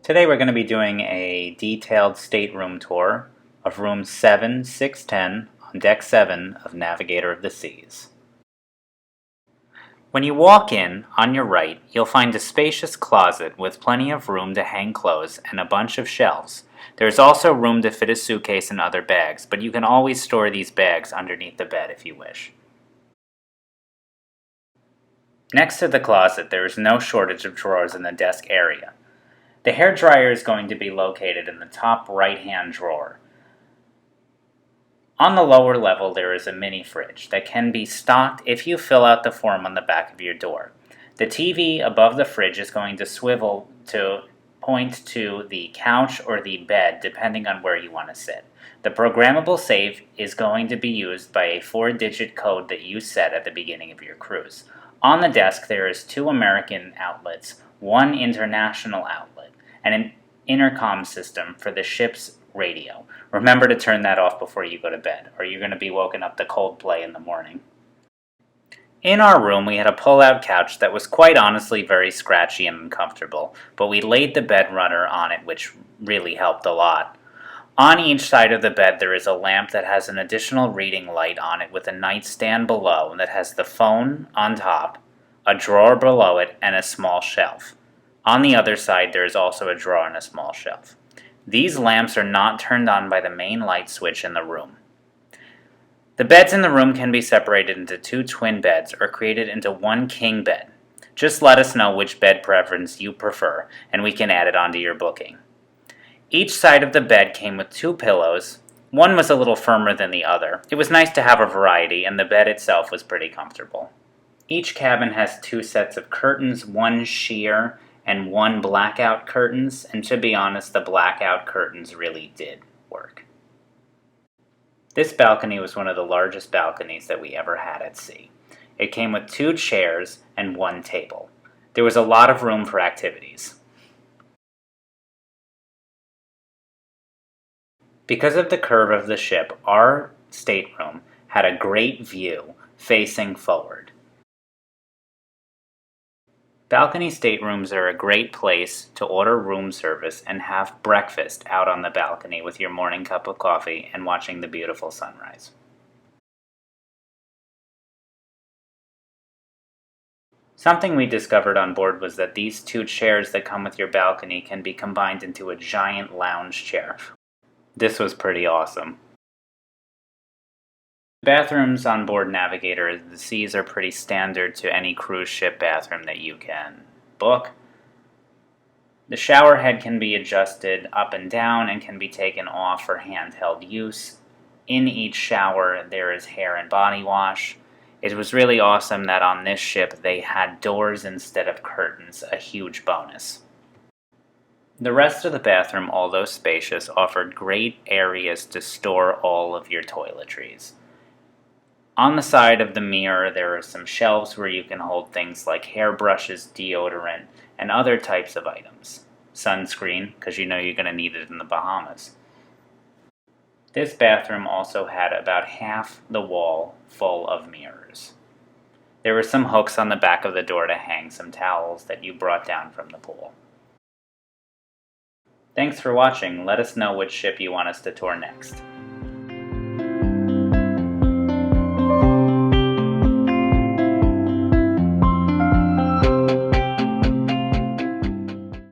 Today we're going to be doing a detailed stateroom tour of rooms 7, 6, 10 on deck 7 of Navigator of the Seas. When you walk in, on your right, you'll find a spacious closet with plenty of room to hang clothes and a bunch of shelves. There's also room to fit a suitcase and other bags, but you can always store these bags underneath the bed if you wish. Next to the closet, there is no shortage of drawers in the desk area. The hairdryer is going to be located in the top right-hand drawer. On the lower level, there is a mini fridge that can be stocked if you fill out the form on the back of your door. The TV above the fridge is going to swivel to point to the couch or the bed, depending on where you want to sit. The programmable safe is going to be used by a 4-digit code that you set at the beginning of your cruise. On the desk, there is 2 American outlets, 1 international outlet, and an intercom system for the ship's radio. Remember to turn that off before you go to bed, or you're going to be woken up to Coldplay in the morning. In our room, we had a pull-out couch that was quite honestly very scratchy and uncomfortable, but we laid the bed runner on it, which really helped a lot. On each side of the bed, there is a lamp that has an additional reading light on it with a nightstand below that has the phone on top, a drawer below it, and a small shelf. On the other side, there is also a drawer and a small shelf. These lamps are not turned on by the main light switch in the room. The beds in the room can be separated into 2 twin beds or created into 1 king bed. Just let us know which bed preference you prefer, and we can add it onto your booking. Each side of the bed came with 2 pillows. One was a little firmer than the other. It was nice to have a variety, and the bed itself was pretty comfortable. Each cabin has 2 sets of curtains, 1 sheer, and 1 blackout curtains, and to be honest, the blackout curtains really did work. This balcony was one of the largest balconies that we ever had at sea. It came with 2 chairs and 1 table. There was a lot of room for activities. Because of the curve of the ship, our stateroom had a great view facing forward. Balcony staterooms are a great place to order room service and have breakfast out on the balcony with your morning cup of coffee and watching the beautiful sunrise. Something we discovered on board was that these 2 chairs that come with your balcony can be combined into a giant lounge chair. This was pretty awesome. Bathrooms on board Navigator of the Seas are pretty standard to any cruise ship bathroom that you can book. The shower head can be adjusted up and down and can be taken off for handheld use. In each shower there is hair and body wash. It was really awesome that on this ship they had doors instead of curtains, a huge bonus. The rest of the bathroom, although spacious, offered great areas to store all of your toiletries. On the side of the mirror, there are some shelves where you can hold things like hairbrushes, deodorant, and other types of items. Sunscreen, because you know you're going to need it in the Bahamas. This bathroom also had about half the wall full of mirrors. There were some hooks on the back of the door to hang some towels that you brought down from the pool. Thanks for watching. Let us know which ship you want us to tour next.